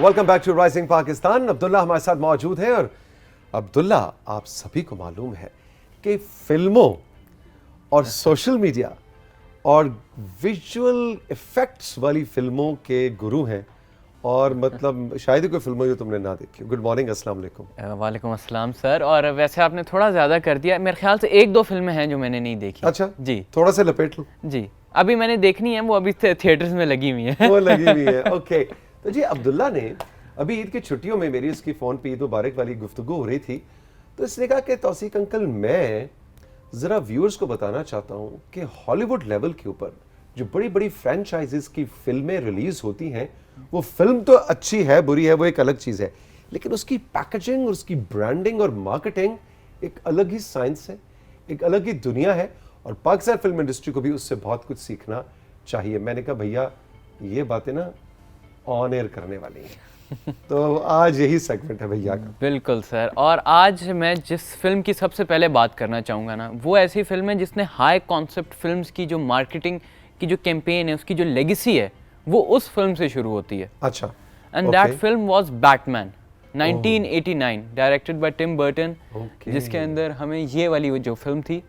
Welcome back to rising Pakistan. Abdullah हमारे साथ मौजूद हैं। और अब्दुल्ला, आप सभी को मालूम है कि फिल्मों और सोशल मीडिया और विजुअल इफेक्ट्स वाली फिल्मों के गुरु हैं, और मतलब शायद ही कोई फिल्म जो तुमने ना देखी। गुड मॉर्निंग, अस्सलाम वालेकुम। वालेकुम अस्सलाम सर। और वैसे आपने थोड़ा ज़्यादा कर दिया, मेरे ख्याल से एक दो फिल्में हैं जो मैंने नहीं देखी। अच्छा जी, थोड़ा सा लपेट लो। जी अभी मैंने देखनी है, वो अभी थिएटर्स में लगी हुई है। वो लगी हुई है। ओके तो जी, अब्दुल्ला ने अभी ईद की छुट्टियों में मेरी उसकी फ़ोन पे ईद मुबारक वाली गुफ्तगू हो रही थी, तो इसने कहा कि तौसीक अंकल, मैं ज़रा व्यूअर्स को बताना चाहता हूँ कि हॉलीवुड लेवल के ऊपर जो बड़ी बड़ी फ्रेंचाइजीज की फिल्में रिलीज़ होती हैं, वो फिल्म तो अच्छी है, बुरी है, वो एक अलग चीज़ है, लेकिन उसकी पैकेजिंग और उसकी ब्रांडिंग और मार्केटिंग एक अलग ही साइंस है, एक अलग ही दुनिया है, और पाकिस्तान फिल्म इंडस्ट्री को भी उससे बहुत कुछ सीखना चाहिए। मैंने कहा भैया ये बातें ना ऑन एयर करने वाली हैं। तो आज यही सेगमेंट है भैया का। बिल्कुल सर। और आज मैं जिस फिल्म की सबसे पहले बात करना चाहूँगा ना, वो ऐसी फिल्म है जिसने हाई कॉन्सेप्ट फिल्म्स की जो मार्केटिंग की जो कैंपेन है, उसकी जो लेगेसी है, वो उस फिल्म से शुरू होती है। अच्छा। And that film was Batman 1989, directed by Tim Burton, जिसके अंदर हमें ये वाली जो फिल्म थी,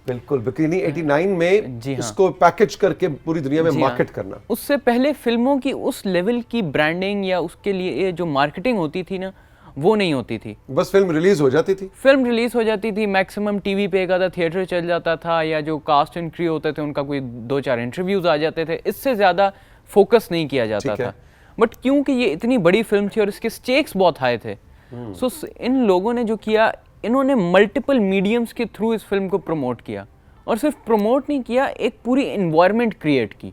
बिल्कुल बिकिनी 89 में जी हाँ, इसको पैकेज करके पूरी दुनिया में जी मार्केट हाँ, करना। उससे पहले फिल्मों की उस लेवल की ब्रांडिंग या उसके लिए जो मार्केटिंग होती थी ना, वो नहीं होती थी। बस फिल्म रिलीज हो जाती थी। फिल्म रिलीज हो जाती थी, मैक्सिमम टीवी पे एक आधा थिएटर चल जाता था, या जो कास्ट एंड क्रू होते थे उनका कोई 2-4 इंटरव्यूज आ जाते थे, इससे ज़्यादा फोकस नहीं किया जाता था। बट क्योंकि ये इतनी बड़ी फिल्म थी और इसके स्टेक्स बहुत हाई थे, सो इन लोगों ने जो किया, इन्होंने मल्टीपल मीडियम्स के थ्रू इस फिल्म को प्रमोट किया, और सिर्फ प्रमोट नहीं किया, एक पूरी एनवायरनमेंट क्रिएट की।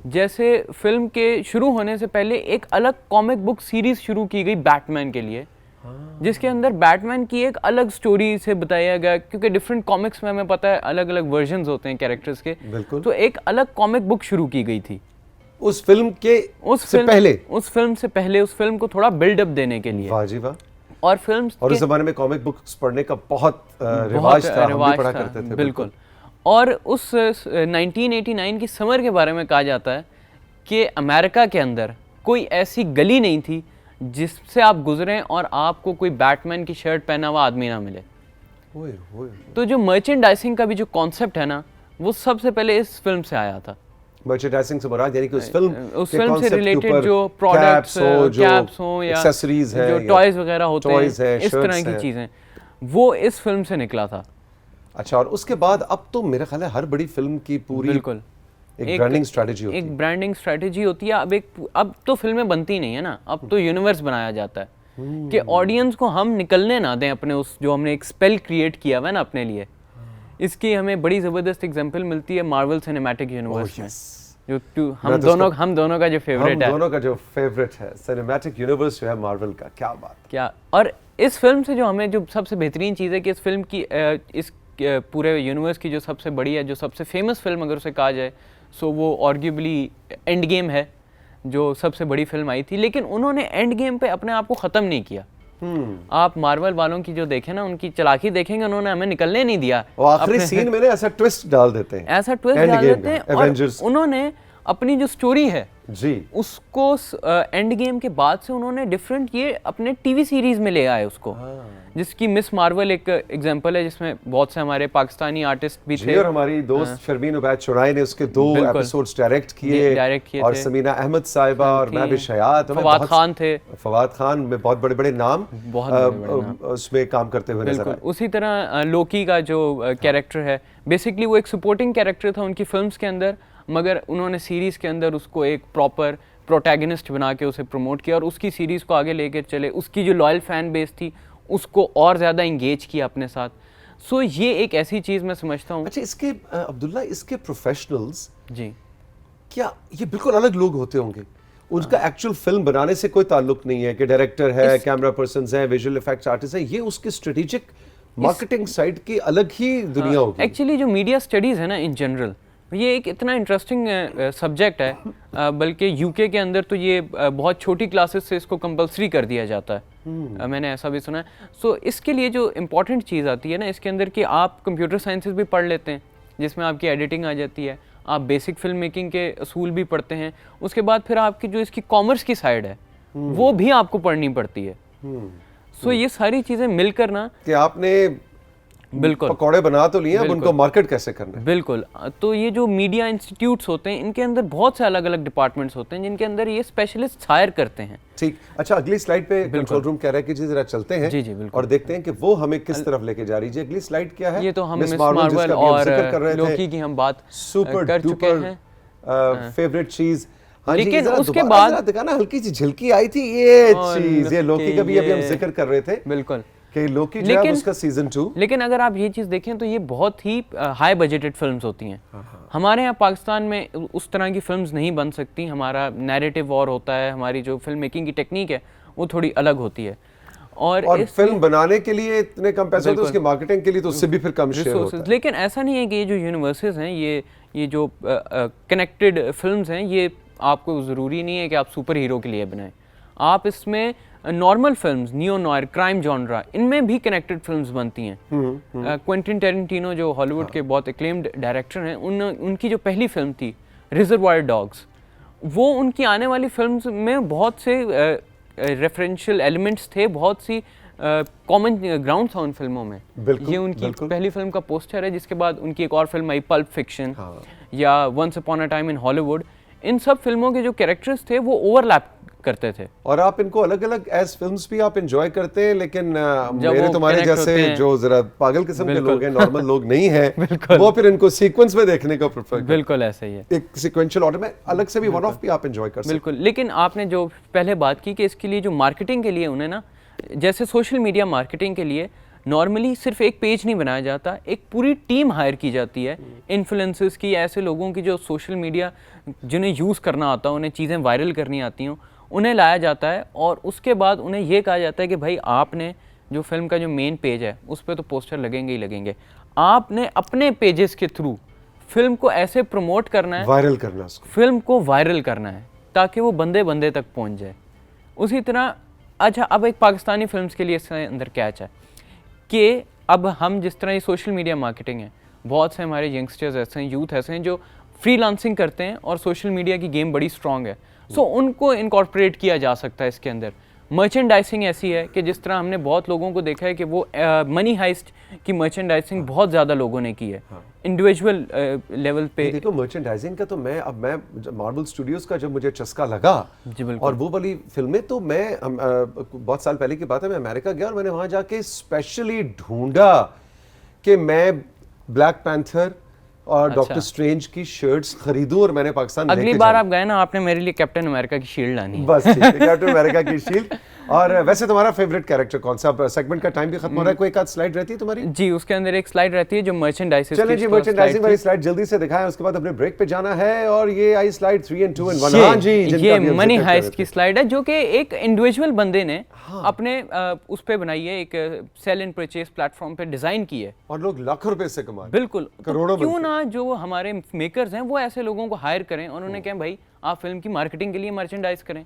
जैसे फिल्म के शुरू होने से पहले एक अलग कॉमिक बुक सीरीज शुरू की गई बैटमैन के लिए, जिसके अंदर बैटमैन की एक अलग स्टोरी से बताया गया, क्योंकि डिफरेंट कॉमिक्स में हमें पता है अलग अलग वर्जन्स होते हैं कैरेक्टर्स के। तो एक अलग कॉमिक बुक शुरू की गई थी उस फिल्म से पहले उस फिल्म को थोड़ा बिल्डअप देने के लिए। वाह जी वाह। और फिल्म और उस जमाने में कॉमिक बुक्स पढ़ने का बहुत रिवाज था, हम भी पढ़ा करते थे। बिल्कुल। और उस 1989 की समर के बारे में कहा जाता है कि अमेरिका के अंदर कोई ऐसी गली नहीं थी जिससे आप गुजरें और आपको कोई बैटमैन की शर्ट पहना हुआ आदमी ना मिले। तो जो मर्चेंडाइजिंग का भी जो कॉन्सेप्ट है ना, वो सबसे पहले इस फिल्म से आया था। मर्चेंडाइजिंग से मुराद यानी कि उस फिल्म से रिलेटेड जो प्रोडक्ट्स कैप्स हो या एक्सेसरीज हैं, जो टॉयज वगैरह होते हैं, इस तरह की चीजें, वो इस फिल्म से निकला था। अच्छा, और उसके बाद अब तो मेरा ख्याल है हर बड़ी फिल्म की पूरी बिल्कुल एक ब्रांडिंग स्ट्रेटजी होती है। एक ब्रांडिंग स्ट्रेटजी होती है। अब तो फिल्में बनती नहीं है ना, अब तो यूनिवर्स बनाया जाता है कि ऑडियंस को हम निकलने ना दें अपने उस जो हमने एक स्पेल क्रिएट किया हुआ है ना अपने लिए। इसकी हमें बड़ी ज़बरदस्त एग्जांपल मिलती है मार्वल सिनेमैटिक यूनिवर्स में, जो हम दोनों का जो फेवरेट है। हम दोनों का जो फेवरेट है सिनेमैटिक यूनिवर्स जो है मार्वल का। क्या बात, क्या। और इस फिल्म से जो हमें जो सबसे बेहतरीन चीज़ है कि इस फिल्म की इस पूरे यूनिवर्स की जो सबसे बड़ी है, जो सबसे फेमस फिल्म अगर उसे कहा जाए, सो वो आर्ग्यूबली एंड गेम है, जो सबसे बड़ी फिल्म आई थी। लेकिन उन्होंने एंड गेम पे अपने आप को ख़त्म नहीं किया। आप मार्वल वालों की जो देखें ना, उनकी चालाकी देखेंगे, उन्होंने हमें निकलने नहीं दिया। आखिरी सीन में ऐसा ट्विस्ट डाल देते हैं, और उन्होंने अपनी जो स्टोरी है जी, उसको एंड गेम के बाद से उन्होंने डिफरेंट ये अपने टीवी सीरीज में ले आए उसको, जिसकी मिस मार्वल एक एग्जांपल है, जिसमें बहुत से हमारे पाकिस्तानी आर्टिस्ट भी थे। और हमारी दोस्त शर्मीन उबैद चुराई ने उसके 2 एपिसोड्स डायरेक्ट किए और समीना अहमद साहिबा और मैं भी शयात, फवाद खान थे, फवाद खान में बहुत बड़े बड़े नाम उसमें काम करते हुए नजर आए। उसी तरह लोकी का जो कैरेक्टर है, बेसिकली वो एक सपोर्टिंग कैरेक्टर था उनकी फिल्म्स के अंदर, मगर उन्होंने सीरीज़ के अंदर उसको एक प्रॉपर प्रोटैगनिस्ट बना के उसे प्रमोट किया और उसकी सीरीज़ को आगे लेकर चले। उसकी जो लॉयल फ़ैन बेस थी उसको और ज़्यादा इंगेज किया अपने साथ। सो ये एक ऐसी चीज़ मैं समझता हूँ। अच्छा, इसके अब्दुल्ला, इसके प्रोफेशनल्स जी, क्या ये बिल्कुल अलग लोग होते होंगे? उनका एक्चुअल फिल्म बनाने से कोई ताल्लुक नहीं है कि डायरेक्टर है, कैमरा पर्सन्स हैं, विजुअल इफेक्ट्स आर्टिस्ट हैं, ये उसके स्ट्रेटेजिक मार्केटिंग साइड की अलग ही दुनिया होगी। एक्चुअली जो मीडिया स्टडीज़ है ना इन जनरल, ये एक इतना इंटरेस्टिंग सब्जेक्ट है, बल्कि यूके के अंदर तो ये बहुत छोटी क्लासेस से इसको कंपलसरी कर दिया जाता है। मैंने ऐसा भी सुना है। सो इसके लिए जो इम्पोर्टेंट चीज़ आती है ना इसके अंदर, कि आप कंप्यूटर साइंसेस भी पढ़ लेते हैं, जिसमें आपकी एडिटिंग आ जाती है, आप बेसिक फिल्म मेकिंग के असूल भी पढ़ते हैं, उसके बाद फिर आपकी जो इसकी कॉमर्स की साइड है वो भी आपको पढ़नी पड़ती है। सो ये सारी चीज़ें मिलकर ना कि आपने बिल्कुल पकौड़े बना तो लिए, अब उनको मार्केट कैसे करना है। बिल्कुल। तो ये जो मीडिया इंस्टीट्यूट्स होते हैं इनके अंदर बहुत से अलग अलग डिपार्टमेंट्स होते हैं जिनके अंदर ये स्पेशलिस्ट हायर करते हैं। ठीक, अच्छा अगली स्लाइड पे कंट्रोल रूम कह रहा है कि जी जरा चलते हैं जी जी बिल्कुल, और देखते हैं कि वो हमें किस तरफ लेके जा रही है। अगली स्लाइड क्या है? ये तो हम मिस मिस मार्वल मार्वल जिसका भी हम और जिक्र कर रहे थे, लोकी की हम बात सुपर कर चुके हैं। फेवरेट चीज। हाँ लेकिन जी, उसके बाद दिखाना, हल्की सी झलकी आई थी ये चीज, ये लोकी का भी अभी हम ये- जिक्र कर रहे थे बिल्कुल। कि लोकी जो है उसका सीजन 2। लेकिन अगर आप ये चीज़ देखें तो ये बहुत ही हाई बजटेड फिल्म्स होती हैं। हमारे यहाँ पाकिस्तान में उस तरह की फिल्म्स नहीं बन सकती। हमारा नैरेटिव वॉर होता है, हमारी जो फिल्म मेकिंग की टेक्निक है वो थोड़ी अलग होती है। और फिल्म बनाने के लिए इतने कम पैसे होते हैं, उसकी मार्केटिंग के लिए तो उससे भी फिर कम शेयर होता है। लेकिन ऐसा नहीं है कि ये जो यूनिवर्सेस हैं, ये जो कनेक्टेड फिल्म्स हैं, ये आपको ज़रूरी नहीं है कि आप सुपर हीरो के लिए बनाएं। आप इसमें normal films, neo noir, crime genre, इनमें भी कनेक्टेड फिल्म्स बनती हैं। क्वेंटिन टेरेंटिनो जो हॉलीवुड के बहुत एक्लेम्ड डायरेक्टर हैं, उनकी जो पहली फिल्म थी रिजर्वायर डॉग्स, वो उनकी आने वाली फिल्म्स में बहुत से रेफरेंशियल एलिमेंट्स थे, बहुत सी कॉमन ग्राउंड था उन फिल्मों में। ये उनकी पहली फिल्म का पोस्टर है, जिसके बाद उनकी एक और फिल्म आई पल्प फिक्शन या once upon a time in Hollywood. इन सब फिल्मों के जो कैरेक्टर्स थे वो ओवरलैप करते थे और आप इनको अलग अलग एज फिल्म्स भी आप एंजॉय करते हैं। लेकिन मेरे तुम्हारे जैसे जो जरा पागल किस्म के लोग हैं, नॉर्मल लोग नहीं हैं, वो फिर इनको सीक्वेंस में देखने का प्रेफर करते हैं। बिल्कुल ऐसा ही है, एक सीक्वेंशियल ऑर्डर में अलग से भी वन ऑफ भी आप एंजॉय कर सकते हैं। बिल्कुल। लेकिन आपने जो पहले बात की कि इसके लिए जो मार्केटिंग के लिए उन्हें ना, जैसे सोशल मीडिया मार्केटिंग के लिए नॉर्मली सिर्फ एक पेज नहीं बनाया जाता, एक पूरी टीम हायर की जाती है इन्फ्लुएंसर्स की, ऐसे लोगों की जो सोशल मीडिया जिन्हें यूज़ करना आता है, उन्हें चीज़ें वायरल करनी आती हों, उन्हें लाया जाता है। और उसके बाद उन्हें यह कहा जाता है कि भाई आपने जो फिल्म का जो मेन पेज है उस पर तो पोस्टर लगेंगे ही लगेंगे, आपने अपने पेजेस के थ्रू फिल्म को ऐसे प्रमोट करना है, वायरल करना, फिल्म को वायरल करना है ताकि वो बंदे बंदे तक पहुंच जाए। उसी तरह अच्छा, अब एक पाकिस्तानी फिल्म्स के लिए इसके अंदर कैच है कि अब हम जिस तरह ये सोशल मीडिया मार्केटिंग है, बहुत से हमारे यंगस्टर्स ऐसे हैं, यूथ ऐसे हैं जो फ्रीलांसिंग करते हैं और सोशल मीडिया की गेम बड़ी स्ट्रांग है। सो उनको इनकॉर्पोरेट किया जा सकता है इसके अंदर। मर्चेंडाइजिंग ऐसी है कि जिस तरह हमने बहुत लोगों को देखा है कि वो मनी हाइस्ट की मर्चेंडाइजिंग बहुत ज़्यादा लोगों ने की है इंडिविजुअल लेवल पे। देखो मर्चेंडाइजिंग का तो मैं मार्वल स्टूडियोज का जब मुझे चस्का लगा और वो वाली फिल्में, तो मैं बहुत साल पहले की बात है, मैं अमेरिका गया और मैंने वहां जाके स्पेशली ढूंढा कि मैं ब्लैक पैंथर और डॉक्टर स्ट्रेंज की शर्ट्स खरीदूं और मैंने पाकिस्तान अगली बार आप गए ना, आपने मेरे लिए कैप्टन अमेरिका की शील्ड लानी है। बस ठीक है, कैप्टन अमेरिका की शील्ड। और वैसे तुम्हारा फेवरेट कैरेक्टर कौन सा? सेगमेंट का टाइम भी खत्म हो रहा है, कोई एक आध स्लाइड रहती है तुम्हारी? जी, उसके अंदर एक स्लाइड रहती है जो मर्चेंडाइजिंग। चलिए जी, मर्चेंडाइजिंग वाली स्लाइड जल्दी से दिखाएं, उसके बाद अपने ब्रेक पे जाना है। और ये आई स्लाइड 3 and 2 in 1। हाँ जी, ये मनी हाइस्ट की स्लाइड है जो कि एक इंडिविजुअल बंदे ने अपने उस पे बनाई है, एक सेल एंड परचेज प्लेटफॉर्म पे डिजाइन की है और लोग लाखों रुपए से कमा रहे हैं। बिल्कुल, करोड़ों। क्यों ना जो हमारे मेकर्स हैं वो ऐसे लोगों को हायर करें और उन्हें कहें भाई आप फिल्म की मार्केटिंग के लिए मर्चेंडाइज करें।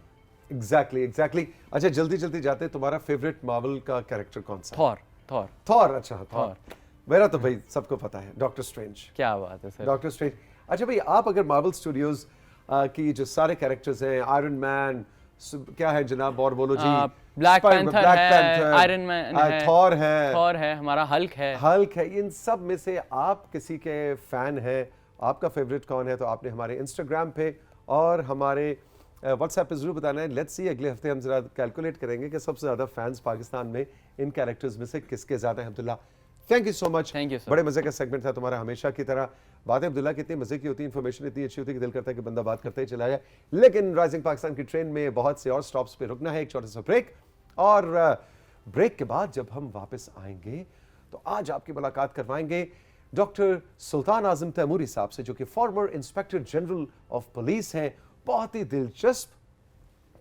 एग्जैक्टली। अच्छा जल्दी जल्दी जाते हैं, तुम्हारा फेवरेट मार्वल का कैरेक्टर कौन सा? थॉर। अच्छा थॉर। मेरा तो भाई सबको पता है, डॉक्टर स्ट्रेंज। क्या बात है सर, डॉक्टर स्ट्रेंज। अच्छा भाई, आप अगर मार्वल स्टूडियोज की जो सारे कैरेक्टर्स हैं, आयरन मैन, क्या है जनाब, और बोलो जी, ब्लैक पैंथर है, आयरन मैन है, थॉर है, हमारा हल्क है, इन सब में से आप किसी के फैन हैं, आपका फेवरेट कौन है? तो आपने हमारे इंस्टाग्राम पे और हमारे व्हाट्सएप पे जरूर बताना है। लेट्स सी, अगले हफ्ते हम जरा कैलकुलेट करेंगे कि सबसे ज्यादा फैंस पाकिस्तान में इन कैरेक्टर्स में से किसके ज्यादा हैं। Abdullah, thank you so much, thank you sir. बड़े मजे का सेगमेंट था तुम्हारा, हमेशा की तरह। बातें अब्दुल्ला कितनी मजे की होती है, इन्फॉर्मेशन इतनी अच्छी होती है कि दिल करता है कि बंदा बात करते ही चला जाए। लेकिन राइजिंग पाकिस्तान की ट्रेन में बहुत से और स्टॉप्स पे रुकना है, एक छोटा सा ब्रेक। और ब्रेक के बाद जब हम वापस आएंगे तो आज आपकी मुलाकात करवाएंगे डॉक्टर सुल्तान आजम तैमूरी साहब से, जो कि farmer inspector general of police हैं। बहुत ही दिलचस्प,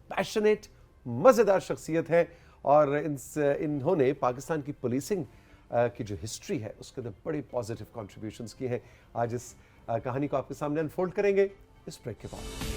पैशनेट, मजेदार शख्सियत है और इन्होंने पाकिस्तान की पुलिसिंग की जो हिस्ट्री है उसके अंदर बड़ी पॉजिटिव कंट्रीब्यूशंस की हैं। आज इस कहानी को आपके सामने अनफोल्ड करेंगे इस ब्रेक के बाद।